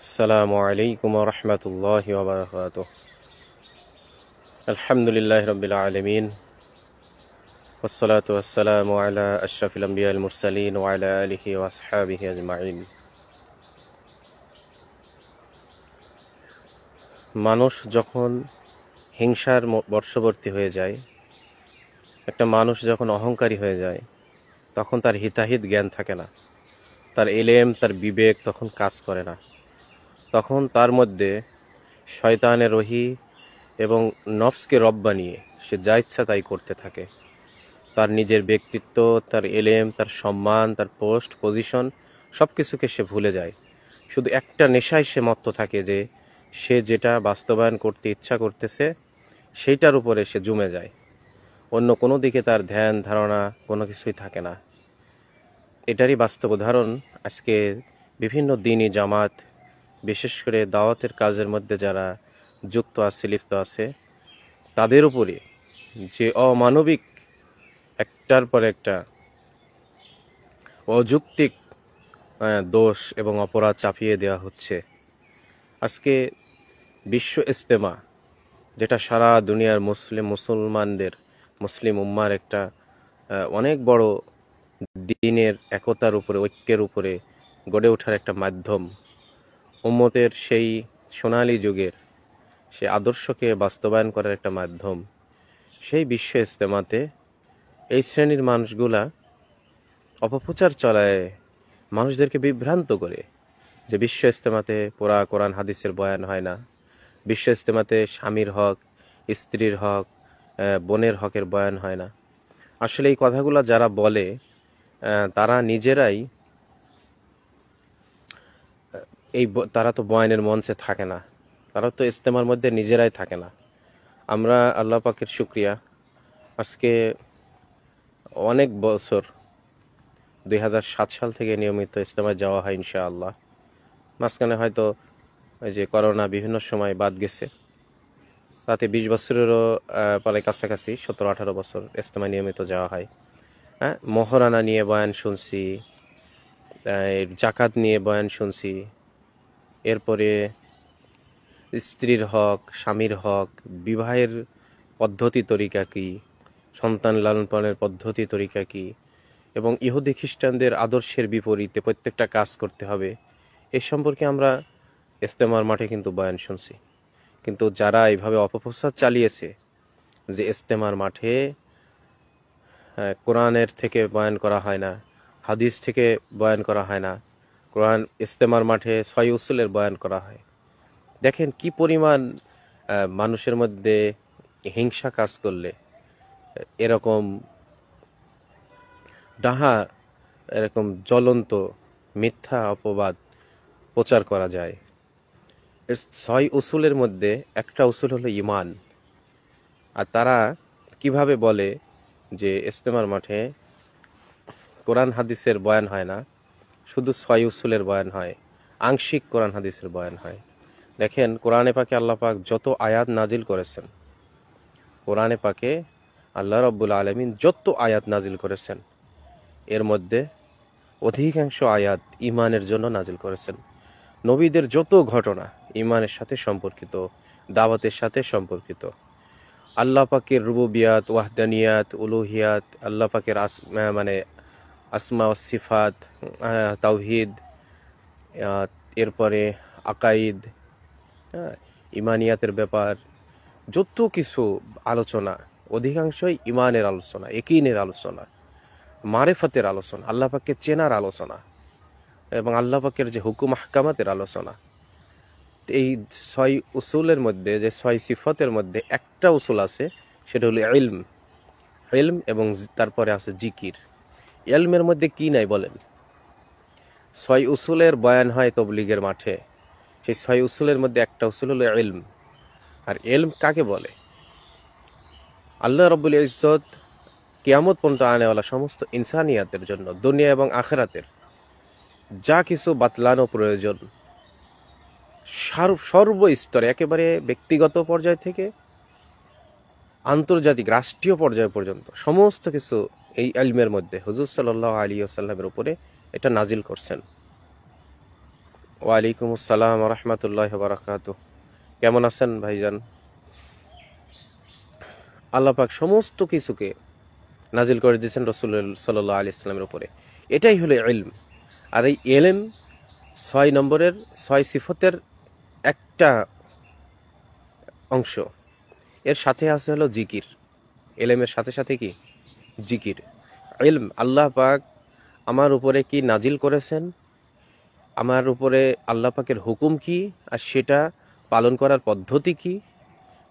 আসসালামু আলাইকুম ওয়া রাহমাতুল্লাহি ওয়া বারাকাতুহু। আলহামদুলিল্লাহি রাব্বিল আলামিন ওয়াসসালাতু ওয়াসসালামু আলা আশরাফিল আমবিয়াল মুরসালিন ওয়া আলা আলিহি ওয়া আসহাবিহি আজমাইন। মানুষ যখন হিংসার বশবর্তী হয়ে যায়, একটা মানুষ যখন অহংকারী হয়ে যায়, তখন তার হিতাহিত জ্ঞান থাকে না, তার ইলম, তার বিবেক তখন কাজ করে না। তখন তার মধ্যে শয়তানের রহি এবং নফসকে রব বানিয়ে সে যা ইচ্ছা তাই করতে থাকে। তার নিজের ব্যক্তিত্ব, তার এলেম, তার সম্মান, তার পোস্ট পজিশন সব কিছুকে সে ভুলে যায়। শুধু একটা নেশায় সে মত্ত থাকে যে সে যেটা বাস্তবায়ন করতে ইচ্ছা করতেছে সেইটার উপরে সে জমে যায়। অন্য কোনো দিকে তার ধ্যান ধারণা কোনো কিছুই থাকে না। এটারই বাস্তব উদাহরণ আজকে বিভিন্ন দিনই জামাত, বিশেষ করে দাওয়াতের কাজের মধ্যে যারা যুক্ত আছে, লিপ্ত আছে, তাদের উপরে যে অমানবিক একটার পর একটা অযৌক্তিক দোষ এবং অপরাধ চাপিয়ে দেওয়া হচ্ছে। আজকে বিশ্ব ইজতেমা, যেটা সারা দুনিয়ার মুসলমানদের, মুসলিম উম্মার একটা অনেক বড় দ্বীনের একতার উপরে, ঐক্যের উপরে গড়ে ওঠার একটা মাধ্যম, উম্মতের সেই সোনালী যুগের সেই আদর্শকে বাস্তবায়ন করার একটা মাধ্যম, সেই বিশ্ব ইজতেমাতে এই শ্রেণীর মানুষগুলা অপপ্রচার চালায়, মানুষদেরকে বিভ্রান্ত করে যে বিশ্ব ইজতেমাতে পুরা কোরআন হাদিসের বয়ান হয় না, বিশ্ব ইজতেমাতে স্বামীর হক, স্ত্রীর হক, বোনের হকের বয়ান হয় না। আসলে এই কথাগুলো যারা বলে তারা নিজেরাই তারা তো বয়ানের মঞ্চে থাকে না, তারা তো ইজতেমার মধ্যে নিজেরাই থাকে না। আমরা আল্লাহ পাকের শুকরিয়া, আজকে অনেক বছর 2007 সাল থেকে নিয়মিত ইজতেমায় যাওয়া হয় ইনশাআল্লাহ। মাঝখানে হয়তো ওই যে করোনা বিভিন্ন সময় বাদ গেছে, তাতে 20 বছরেরও প্রায় কাছাকাছি 17-18 বছর ইজতেমায় নিয়মিত যাওয়া হয়। হ্যাঁ, মহরানা নিয়ে বয়ান শুনছি, জাকাত নিয়ে বয়ান শুনছি, এরপরে স্ত্রীর হক, স্বামীর হক, বিবাহের পদ্ধতি তরিকা কি, সন্তান লালন পালনের পদ্ধতি তরিকা কি, এবং ইহুদি খ্রিস্টানদের আদর্শের বিপরীতে প্রত্যেকটা কাজ করতে হবে, এ সম্পর্কে আমরা ইজতেমার মাঠে কিন্তু বয়ান শুনছি। কিন্তু যারা এইভাবে অপপ্রচার চালিয়েছে যে ইজতেমার মাঠে কোরআনের থেকে বয়ান করা হয় না, হাদিস থেকে বয়ান করা হয় না, কোরআন ইজতেমার মাঠে ছয় উসুলের বয়ান করা হয়, দেখেন কি পরিমাণ মানুষের মধ্যে হিংসা কাজ করলে এরকম ডাহা, এরকম জ্বলন্ত মিথ্যা অপবাদ প্রচার করা যায়। ছয় উসুলের মধ্যে একটা উসুল হলো ঈমান। আর তারা কিভাবে বলে যে ইজতেমার মাঠে কোরআন হাদিসের বয়ান হয় না, শুধু ছয় উসুলের বয়ান হয়, আংশিক কোরআন হাদিসের বয়ান হয়। দেখেন কোরআনে পাকে আল্লাহ পাক যত আয়াত নাজিল করেছেন, কোরআনে পাকে আল্লাহ রাব্বুল আলামিন যত আয়াত নাজিল করেছেন, এর মধ্যে অধিকাংশ আয়াত ঈমানের জন্য নাজিল করেছেন। নবীদের যত ঘটনা ঈমানের সাথে সম্পর্কিত, দাওয়াতের সাথে সম্পর্কিত। আল্লাহ পাকের রুবুবিয়াত, ওয়াহদানিয়াত, উলুহিয়াত, আল্লাহ পাকের মানে আসমা ও সিফাত, তাওহীদ, এরপরে আকাইদ, ইমানিয়াতের ব্যাপার, যত কিছু আলোচনা অধিকাংশই ইমানের আলোচনা, ইয়াকিনের আলোচনা, মারিফতের আলোচনা, আল্লাহ পাককে চেনার আলোচনা এবং আল্লাহ পাকের যে হুকুম আহকামাতের আলোচনা। এই ছয় উসুলের মধ্যে, যে ছয় সিফতের মধ্যে একটা উসুল আছে, সেটা হলো ইলম। ইলম এবং তারপরে আছে জিকির। ইলমের মধ্যে কি নাই বলেন? ছয় উসুলের বয়ান হয় তবলিগের মাঠে, সেই ছয় উসুলের মধ্যে একটা উসুল হলো ইলম। আর ইলম কাকে বলে? আল্লাহ রাব্বুল ইজ্জত কিয়ামত পর্যন্ত আনেওয়ালা সমস্ত ইনসানিয়াতের জন্য, দুনিয়া এবং আখিরাতের যা কিছু বাতলানো প্রয়োজন, সর্বস্তরে, একেবারে ব্যক্তিগত পর্যায় থেকে আন্তর্জাতিক রাষ্ট্রীয় পর্যায় পর্যন্ত সমস্ত কিছু এই ইলমের মধ্যে হুজুর সাল্লাল্লাহু আলাইহি ওয়াসাল্লামের উপরে এটা নাজিল করছেন। ওয়ালাইকুম আসসালাম রহমতুল্লাহ বারাকাতু। কেমন আছেন ভাইজান? আল্লাহ পাক সমস্ত কিছুকে নাজিল করে দিয়েছেন রসুল সাল্লাল্লাহু আলাইহি সাল্লামের উপরে। এটাই হলো ইলম। আর এই এলেম 6 নম্বরের 6 সিফতের একটা অংশ। এর সাথে আছে হলো জিকির। এলেমের সাথে সাথে কি? জিকির। ইলম, আল্লাহ পাক আমার উপরে কি নাজিল করেছেন, আমার উপরে আল্লাহ পাকের হুকুম কি, আর সেটা পালন করার পদ্ধতি কি,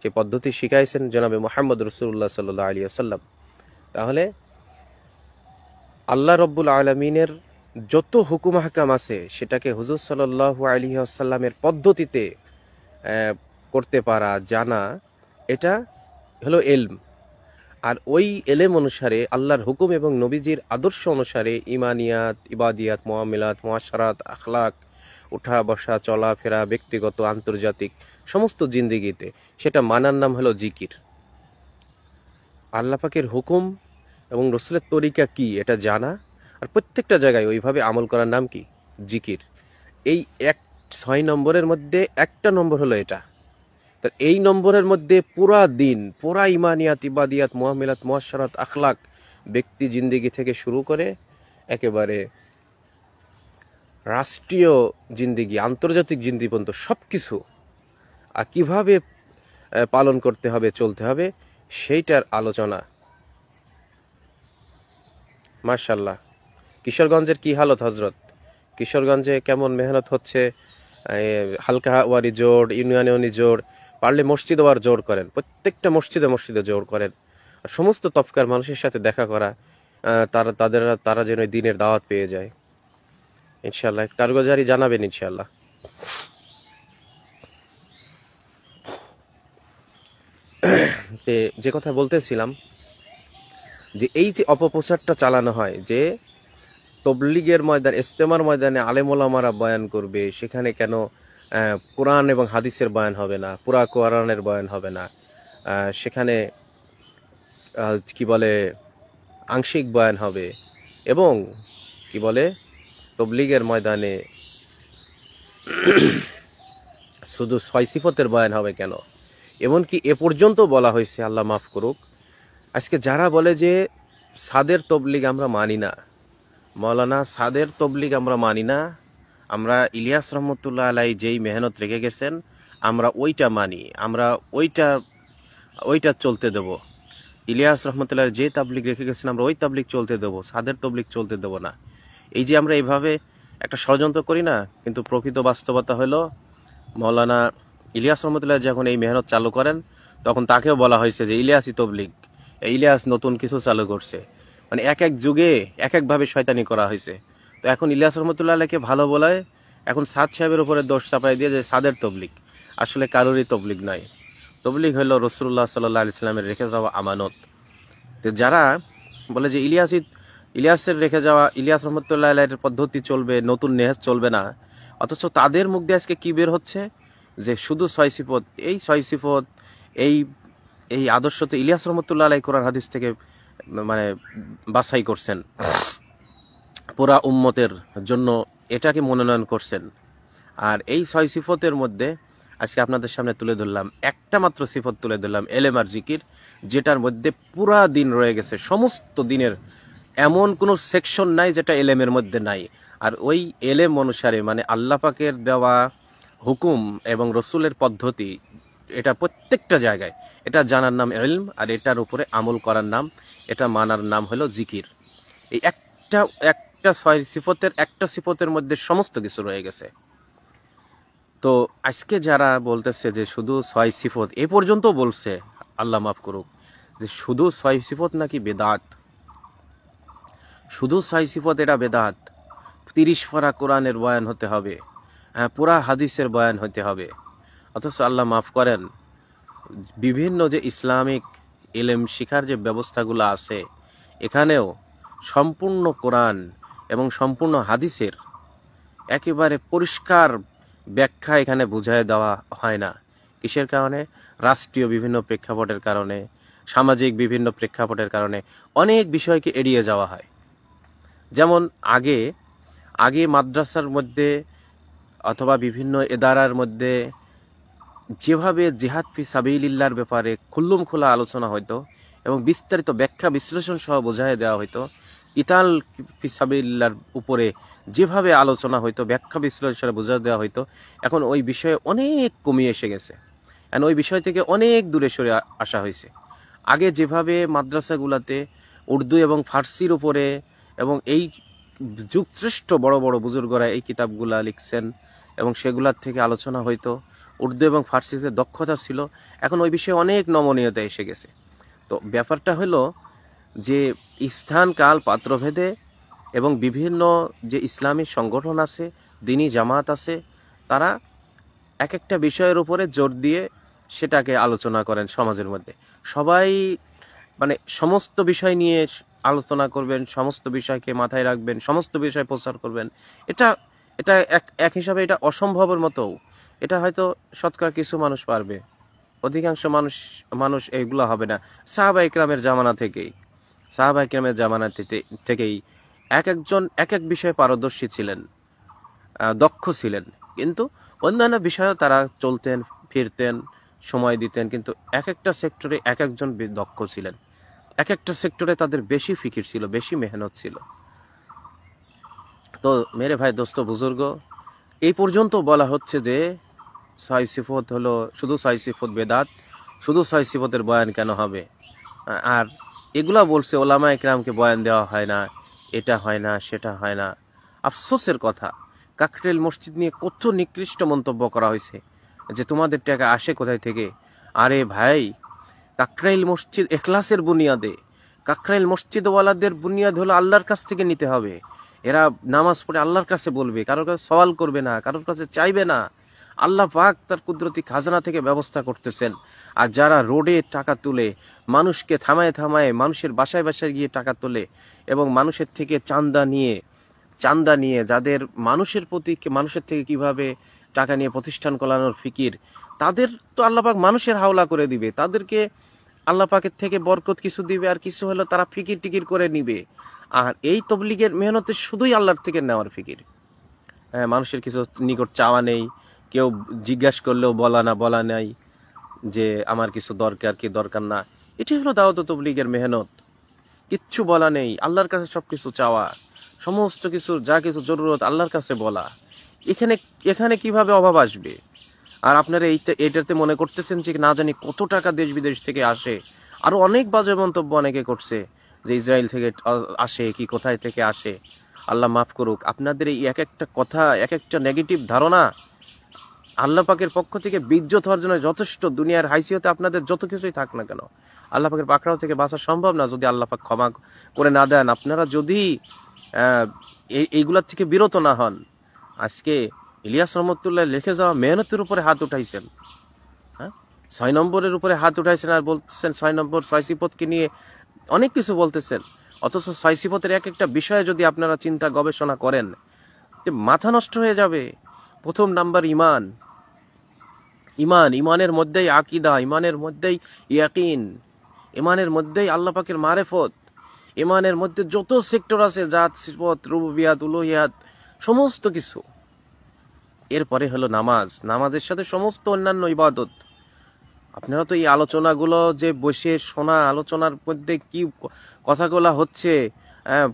সে পদ্ধতি শিখাইছেন জনাবে মুহাম্মদ রাসূলুল্লাহ সাল্লাল্লাহু আলাইহি ওয়াসাল্লাম। তাহলে আল্লাহ রব্বুল আলমিনের যত হুকুম হাকাম আছে সেটাকে হুজুর সাল্লাল্লাহু আলাইহি ওয়াসাল্লামের পদ্ধতিতে করতে পারা, জানা, এটা হলো এলম। আর ওই এলেম অনুসারে আল্লাহর হুকুম এবং নবীজির আদর্শ অনুসারে ইমানিয়াত, ইবাদিয়াত, মুআমিলাত, মুআশারাত, আখলাক, উঠা বসা, চলাফেরা, ব্যক্তিগত, আন্তর্জাতিক সমস্ত জিন্দেগিতে সেটা মানার নাম হলো জিকির। আল্লাহ পাকের হুকুম এবং রসুলের তরিকা কি এটা জানা, আর প্রত্যেকটা জায়গায় ওইভাবে আমল করার নাম কি? জিকির। এই 6 নম্বরের মধ্যে একটা নম্বর হলো এটা। তা এই নম্বরের মধ্যে পুরা দিন, পুরা ইমানিয়াত, ইবাদিয়াত, মুআমিলাত, মুআশারাত, আখলাক, ব্যক্তি জিন্দেগি থেকে শুরু করে একেবারে রাষ্ট্রীয় জিন্দেগি, আন্তর্জাতিক জিন্দেগি পর্যন্ত সব কিছু আর কীভাবে পালন করতে হবে, চলতে হবে, সেইটার আলোচনা। মাশাল্লাহ। কিশোরগঞ্জের কি হালত হজরত? কিশোরগঞ্জে কেমন মেহনত হচ্ছে? হালকা ওয়ারি জোর, ইউনিয়নে জোর, পারলে মসজিদ ওয়ার জোর করেন, প্রত্যেকটা মসজিদে মসজিদে জোর করেন। সমস্ত তফকার মানুষের সাথে দেখা করা, তারা যেন দিনের দাওয়াত পেয়ে যায়। ইনশাল্লাহ কারগুজারি জানাবেন ইনশাল্লাহ। যে কথা বলতেছিলাম, যে এই যে অপপ্রচারটা চালানো হয়, যে তবলিগের ময়দান, ইস্তেমার ময়দানে আলেম ওলামারা বয়ান করবে, সেখানে কেন কোরআন এবং হাদিসের বয়ান হবে না, পুরা কোরআনের বয়ান হবে না, সেখানে কি বলে আংশিক বয়ান হবে, এবং কি বলে তবলিগের ময়দানে শুধু 6 সিফতের বয়ান হবে কেন? এমনকি এ পর্যন্ত বলা হয়েছে, আল্লাহ মাফ করুক, আজকে যারা বলে যে সাদের তবলিগ আমরা মানি না, মৌলানা সাদের তবলিগ আমরা মানি না, আমরা ইলিয়াস রহমতুল্লাহ আলাই যেই মেহনত রেখে গেছেন আমরা ওইটা মানি, আমরা ওইটা চলতে দেব। ইলিয়াস রহমতুল্লাহ যে তাবলিগ রেখে গেছেন আমরা ওই তাবলিগ চলতে দেব, সাদের তবলিগ চলতে দেব না। এই যে আমরা এইভাবে একটা ষড়যন্ত্র করি না, কিন্তু প্রকৃত বাস্তবতা হলো মৌলানা ইলিয়াস রহমতুল্লাহ যখন এই মেহনত চালু করেন তখন তাকেও বলা হয়েছে যে ইলিয়াসই তবলিগ, ইলিয়াস নতুন কিছু চালু করছে। মানে এক এক যুগে এক একভাবে শয়তানি করা হয়েছে। তো এখন ইলিয়াস রহমতুল্লাহ আলাইকে ভালো বলায় এখন সাদ সাহেবের উপরে দোষ চাপাই দিয়ে যে সাদের তবলিগ, আসলে কারোরই তবলিগ নাই। তবলিগ হলো রাসূলুল্লাহ সাল্লাল্লাহু আলাইহি সাল্লামের রেখে যাওয়া আমানত। তো যারা বলে যে ইলিয়াসের রেখে যাওয়া, ইলিয়াস রহমতুল্লাহ আলাইহির পদ্ধতি চলবে, নতুন নেহাজ চলবে না, অথচ তাদের মুখ দিয়ে আজকে কি বের হচ্ছে যে শুধু 6 সিফত, এই 6 সিফত, এই এই আদর্শ তো ইলিয়াস রহমতুল্লাহ আলাই কোরআন হাদিস থেকে মানে বাছাই করছেন, পুরা উম্মতের জন্য এটাকে মনোনয়ন করছেন। আর এই 6 সিফতের মধ্যে আজকে আপনাদের সামনে তুলে ধরলাম একটা মাত্র সিফত তুলে ধরলাম, এলেম আর জিকির, যেটার মধ্যে পুরা দিন রয়ে গেছে। সমস্ত দিনের এমন কোনো সেকশন নাই যেটা এলেমের মধ্যে নাই। আর ওই এলেম অনুসারে, মানে আল্লাহ পাকের দেওয়া হুকুম এবং রসুলের পদ্ধতি, এটা প্রত্যেকটা জায়গায় এটা জানার নাম ইলম, আর এটার উপরে আমল করার নাম, এটা মানার নাম হলো জিকির। এই একটা একটা 6 সিফতের একটা সিফতের মধ্যে সমস্ত কিছু রয়ে গেছে। তো আজকে যারা বলতেছে যে শুধু 6 সিফত, এ পর্যন্ত বলছে, আল্লাহ মাফ করুক, যে শুধু 6 সিফত নাকি বেদাত, শুধু 6 সিফত এটা বেদাত, 30 পারা কোরআনের বয়ান হতে হবে, হ্যাঁ পুরা হাদিসের বয়ান হতে হবে। অথচ আল্লাহ মাফ করেন, বিভিন্ন যে ইসলামিক ইলম শিখার যে ব্যবস্থাগুলো আছে, এখানেও সম্পূর্ণ কোরআন এবং সম্পূর্ণ হাদিসের একেবারে পরিষ্কার ব্যাখ্যা এখানে বুঝায় দেওয়া হয় না। কিসের কারণে? রাষ্ট্রীয় বিভিন্ন প্রেক্ষাপটের কারণে, সামাজিক বিভিন্ন প্রেক্ষাপটের কারণে অনেক বিষয়কে এড়িয়ে যাওয়া হয়। যেমন আগে মাদ্রাসার মধ্যে অথবা বিভিন্ন এদারার মধ্যে যেভাবে জিহাদ ফি সাবিলিল্লাহর ব্যাপারে খুল্লুম খোলা আলোচনা হইতো এবং বিস্তারিত ব্যাখ্যা বিশ্লেষণ সহ বোঝাই দেওয়া হইতো, কিতাল ফি সাবিলিল্লাহর উপরে যেভাবে আলোচনা হইতো ব্যাখ্যা বিশ্লেষণ বোঝা দেওয়া হইতো, এখন ওই বিষয়ে অনেক কমিয়ে এসে গেছে। এখন ওই বিষয় থেকে অনেক দূরে সরে আসা হয়েছে। আগে যেভাবে মাদ্রাসাগুলোতে উর্দু এবং ফার্সির উপরে এবং এই যুগশ্রেষ্ঠ বড় বড় বুজুর্গরা এই কিতাবগুলা লিখছেন এবং সেগুলার থেকে আলোচনা হইতো, উর্দু এবং ফার্সিতে দক্ষতা ছিল, এখন ওই বিষয়ে অনেক নমনীয়তা এসে গেছে। তো ব্যাপারটা হলো যে স্থান কাল পাত্রভেদে এবং বিভিন্ন যে ইসলামী সংগঠন আছে, দিনী জামাত আছে, তারা এক একটা বিষয়ের উপরে জোর দিয়ে সেটাকে আলোচনা করেন সমাজের মধ্যে। সবাই মানে সমস্ত বিষয় নিয়ে আলোচনা করবেন, সমস্ত বিষয়কে মাথায় রাখবেন, সমস্ত বিষয় প্রচার করবেন, এটা এটা এক এক হিসাবে এটা অসম্ভবের মতো। এটা হয়তো শতকরা কিছু মানুষ পারবে, অধিকাংশ মানুষ এইগুলো হবে না। সাহাবা ইকরামের জামানা থেকেই এক একজন এক এক বিষয়ে পারদর্শী ছিলেন, দক্ষ ছিলেন, কিন্তু অন্যান্য বিষয়েও তারা চলতেন ফিরতেন, সময় দিতেন, কিন্তু এক একটা সেক্টরে এক একজন দক্ষ ছিলেন, এক একটা সেক্টরে তাদের বেশি ফিকির ছিল, বেশি মেহনত ছিল। তো মেরে ভাই দোস্ত বুজুর্গ, এই পর্যন্ত বলা হচ্ছে যে 6 সিফত হলো, শুধু 6 সিফত বেদাত, শুধু 6 সিফতের বয়ান কেন হবে? আর এগুলা বলছে ওলামা ইকরামকে বয়ান দেওয়া হয় না, এটা হয় না, সেটা হয় না। আফসোসের কথা, কাকরাইল মসজিদ নিয়ে কত নিকৃষ্ট মন্তব্য করা হয়েছে যে তোমাদের টাকা আসে কোথায় থেকে। আরে ভাই, কাকরাইল মসজিদ এখলাসের বুনিয়াদে, কাকরাইল মসজিদওয়ালাদের বুনিয়াদ হলো আল্লাহর কাছ থেকে নিতে হবে। এরা নামাজ পড়ে আল্লাহর কাছে বলবে, কারোর কাছে সওয়াল করবে না, কারোর কাছে চাইবে না। আল্লাহ পাক তার কুদরতি খাজানা থেকে ব্যবস্থা করতেছেন। আর যারা রোডে টাকা তুলে, মানুষকে থামায় থামায় মানুষের বাসায় বাসায় গিয়ে টাকা তোলে এবং মানুষের থেকে চান্দা নিয়ে যাদের মানুষের প্রতি, মানুষের থেকে কিভাবে টাকা নিয়ে প্রতিষ্ঠান চালানোর ফিকির, তাদের তো আল্লাহ পাক মানুষের হাওলা করে দিবে, তাদেরকে আল্লাহ পাকের থেকে বরকত কিছু দিবে, আর কিছু হলো তারা ফিকির টিকির করে নিবে। আর এই তবলিগের মেহনতে শুধুই আল্লাহর থেকে নেওয়ার ফিকির। হ্যাঁ, মানুষের কিছু নিকট চাওয়া নেই, কেউ জিজ্ঞাসা করলেও বলা নাই যে আমার কিছু দরকার কি দরকার না। এটি হলো দাওয়াত ও তবলিগের মেহনত। কিচ্ছু বলা নেই, আল্লাহর কাছে সবকিছু চাওয়া, সমস্ত কিছু যা কিছু জরুরত আল্লাহর কাছে বলা। এখানে কিভাবে অভাব আসবে? আর আপনারা এটাতে মনে করতেছেন যে না জানি কত টাকা দেশ বিদেশ থেকে আসে। আরো অনেক বাজে মন্তব্য অনেকে করছে যে ইসরায়েল থেকে আসে কি কোথায় থেকে আসে। আল্লাহ মাফ করুক, আপনাদের এই এক একটা কথা, এক একটা নেগেটিভ ধারণা আল্লাহ পাকের পক্ষ থেকে বিজ্জত হওয়ার জন্য যথেষ্ট। দুনিয়ার হাইসিয়তে আপনাদের যত কিছুই থাক না কেন, আল্লাহ পাকের পাকড়াও থেকে বাঁচা সম্ভব না যদি আল্লাহ পাক ক্ষমা করে না দেন। আপনারা যদি এইগুলার থেকে বিরত না হন, আজকে ইলিয়াস রহমতুল্লাহ লিখে যাওয়া মেহনতের উপরে হাত উঠাইছেন, হ্যাঁ 6 নম্বরের উপরে হাত উঠাইছেন, আর বলতেছেন 6 নম্বর 6 সিফতকে নিয়ে অনেক কিছু বলতেছেন। অথচ 6 সিফতের এক একটা বিষয়ে যদি আপনারা চিন্তা গবেষণা করেন, মাথা নষ্ট হয়ে যাবে। প্রথম নাম্বার ইমানের মধ্যেই আকীদা, ইমানের মধ্যেই ইয়াকিন, ইমানের মধ্যেই আল্লাহ পাকের মারেফত, ইমানের মধ্যে যত সেক্টর আছে, জাত সিফত রুবুবিয়াত উলুহিয়াত সমস্ত কিছু। এরপরে হলো নামাজের সাথে সমস্ত অন্যান্য ইবাদত। আপনারা তো এই আলোচনাগুলো যে বসে শোনা, আলোচনার মধ্যে কি কথাগুলা হচ্ছে,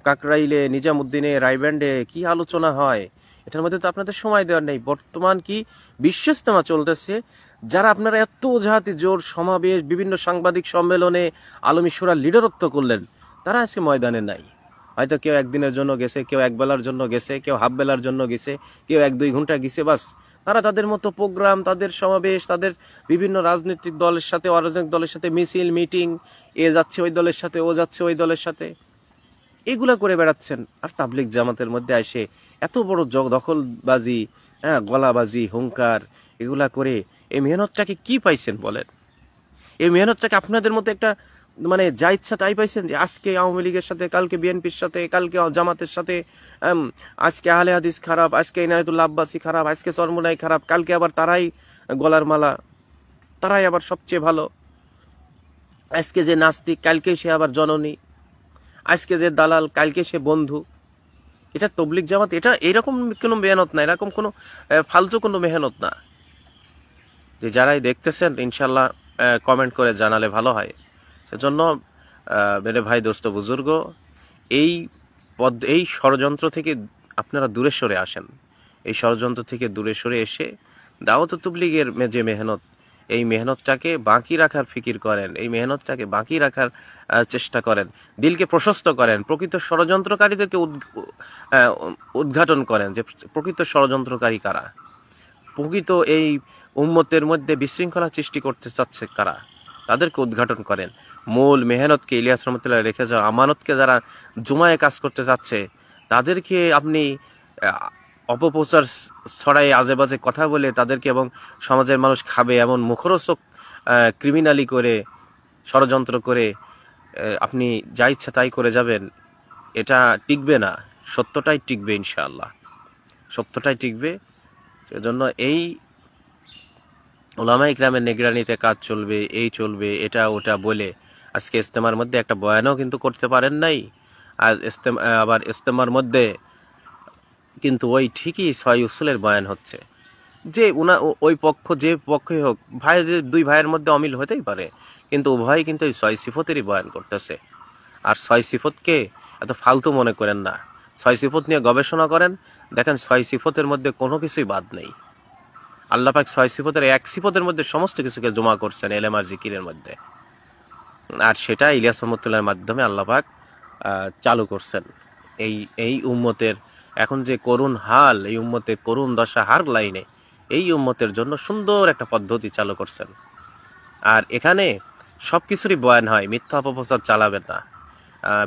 কাকরাইলে, নিজামুদ্দিনে, রায়ব্যান্ডে কি আলোচনা হয়, এটার মধ্যে তো আপনাদের সময় দেওয়ার নেই। বর্তমান কি বিশ্ব ইজতেমা চলতেছে, যারা আপনারা এত জাতি জোর সমাবেশ, বিভিন্ন সাংবাদিক সম্মেলনে আলমী শূরার লিডারত্ব করলেন, তারা আজকে ময়দানে নাই। হয়তো কেউ একদিনের জন্য গেছে, কেউ এক বেলার জন্য গেছে, কেউ হাফ বেলার জন্য গেছে, কেউ 1-2 ঘন্টা গেছে, বাস। তারা তাদের মতো প্রোগ্রাম, তাদের সমাবেশ, তাদের বিভিন্ন রাজনৈতিক দলের সাথে, অরাজনৈতিক দলের সাথে মিছিল মিটিং, এ যাচ্ছে ওই দলের সাথে, ও যাচ্ছে ওই দলের সাথে, এগুলা করে বেড়াচ্ছেন। আর তাবলিগ জামাতের মধ্যে এসে এত বড় দখলবাজি, গলাবাজি, হুঙ্কার, এগুলা করে এই মেহনতটাকে কি পাইছেন বলেন? এই মেহনতটাকে আপনাদের মতো একটা মানে যা ইচ্ছা তাই পাইছেন, যে আজকে আওয়ামী লীগের সাথে, কালকে বিএনপির সাথে, কালকে জামাতের সাথে, আজকে আহলে হাদিস খারাপ, আজকে ইনায়েতুল্লাহ আব্বাসী খারাপ, আজকে চরমুনাই খারাপ, কালকে আবার তারাই গলার মালা, তারাই আবার সবচেয়ে ভালো, আজকে যে নাস্তিক কালকে সে আবার জননী, আজকে যে দালাল কালকে সে বন্ধু। এটা তবলিগ জামাত, এটা এরকম কোনো মেহনত না, এরকম কোনো ফালতু কোনো মেহনত না। যে যারাই দেখতেছেন ইনশাল্লাহ কমেন্ট করে জানালে ভালো হয়। সেজন্য মেরে ভাই, দোস্ত, বুজুর্গ, এই এই ষড়যন্ত্র থেকে আপনারা দূরে সরে আসেন। এই ষড়যন্ত্র থেকে দূরে সরে এসে দাওয়াত তাবলীগের যে মেহনত, এই মেহনতটাকে বাকি রাখার ফিকির করেন, এই মেহনতটাকে বাকি রাখার চেষ্টা করেন, দিলকে প্রশস্ত করেন, প্রকৃত ষড়যন্ত্রকারীদেরকে উদ্ঘাটন করেন যে প্রকৃত ষড়যন্ত্রকারী কারা, প্রকৃত এই উম্মতের মধ্যে বিশৃঙ্খলা সৃষ্টি করতে চাচ্ছে কারা, তাদেরকে উদ্ঘাটন করেন। মূল মেহনতকে, ইলিয়াস রহমতুল্লাহ রেখে যাওয়া আমানতকে যারা জুমায় কাজ করতে চাচ্ছে, তাদেরকে আপনি অপপ্রচার ছড়াই আজে বাজে কথা বলে তাদেরকে, এবং সমাজের মানুষ খাবে এমন মুখরোচক ক্রিমিনালি করে, ষড়যন্ত্র করে আপনি যা ইচ্ছা তাই করে যাবেন, এটা টিকবে না। সত্যটাই টিকবে ইনশাআল্লাহ, সত্যটাই টিকবে। সেজন্য এই উলামায়ে কিরামের নিগরানিতে কাজ চলবে, এই চলবে, এটা ওটা বলে আজকে ইজতেমার মধ্যে একটা বয়ানও কিন্তু করতে পারেন নাই। আর আবার ইজতেমার মধ্যে কিন্তু ওই ঠিকই 6 উসুলের বয়ান হচ্ছে। যে ওই পক্ষ যে পক্ষই হোক, দুই ভাইয়ের মধ্যে অমিল হতেই পারে, কিন্তু উভয় কিন্তু ওই 6 সিফতেরই বয়ান করতেছে। আর 6 সিফতকে এত ফালতু মনে করেন না। 6 সিফত নিয়ে গবেষণা করেন, দেখেন 6 সিফতের মধ্যে কোনো কিছুই বাদ নেই। আল্লাহ পাক 6 সিফতের এক সিফতের মধ্যে সমস্ত কিছুকে জমা করছেন এলেম আর জিকিরের মধ্যে। আর সেটা ইলিয়াস রহমতুল্লাহর মাধ্যমে আল্লাহ পাক চালু করছেন। এই উম্মতের এখন যে করুণ হাল, এই উম্মতের করুণ দশা হার লাইনে, এই উম্মতের জন্য সুন্দর একটা পদ্ধতি চালু করছেন। আর এখানে সব কিছুরই বয়ান হয়, মিথ্যা অপপ্রচার চালাবেন না।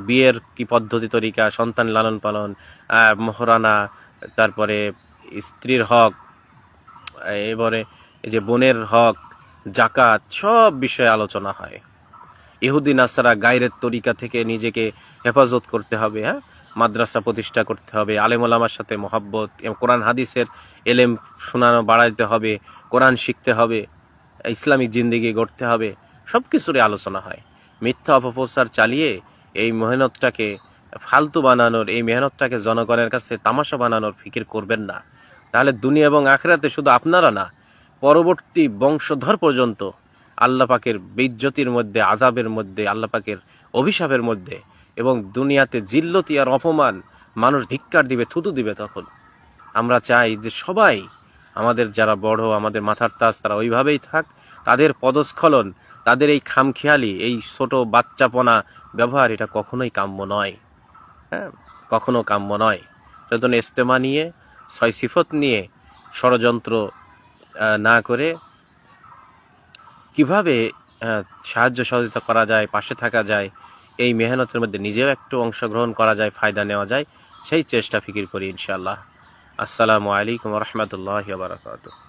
বিয়ের কি পদ্ধতি তরিকা, সন্তান লালন পালন, মহরানা, তারপরে স্ত্রীর হক, এবারে এই যে বোনের হক, জাকাত, সব বিষয়ে আলোচনা হয়। ইহুদি নাসারা গায়রের তরিকা থেকে নিজেকে হেফাজত করতে হবে, হ্যাঁ, মাদ্রাসা প্রতিষ্ঠা করতে হবে, আলেম ওলামার সাথে মহব্বত, কোরআন হাদিসের এলেম শোনানো বাড়াইতে হবে, কোরআন শিখতে হবে, ইসলামিক জিন্দেগি গড়তে হবে, সব কিছুরই আলোচনা হয়। মিথ্যা অপপ্রচার চালিয়ে এই মেহনতটাকে ফালতু বানানোর, এই মেহনতটাকে জনগণের কাছে তামাশা বানানোর ফিকির করবেন না। তাহলে দুনিয়া এবং আখিরাতে শুধু আপনারা না, পরবর্তী বংশধর পর্যন্ত আল্লাহ পাকের বেইজ্জতির মধ্যে, আযাবের মধ্যে, আল্লাহ পাকের অভিশাপের মধ্যে, এবং দুনিয়াতে জিল্লতি আর অপমান, মানুষ ধিক্কার দিবে, থুতু দিবে। তখন আমরা চাই যে সবাই, আমাদের যারা বড়, আমাদের মাথার তাজ, তারা ওইভাবেই থাক। তাদের পদস্খলন, তাদের এই খামখেয়ালি, এই ছোট বাচ্চাপনা ব্যবহার, এটা কখনোই কাম্য নয়। হ্যাঁ, কখনো কাম্য নয়। সেজন্য ইজতেমা নিয়ে, 6 সিফত নিয়ে ষড়যন্ত্র না করে কিভাবে সাহায্য সহযোগিতা করা যায়, পাশে থাকা যায়, এই মেহনতের মধ্যে নিজেও একটু অংশগ্রহণ করা যায়, ফায়দা নেওয়া যায়, সেই চেষ্টা ফিকির করি ইনশাআল্লাহ। আসসালামু আলাইকুম ওয়া রাহমাতুল্লাহি ওয়া বারাকাতুহু।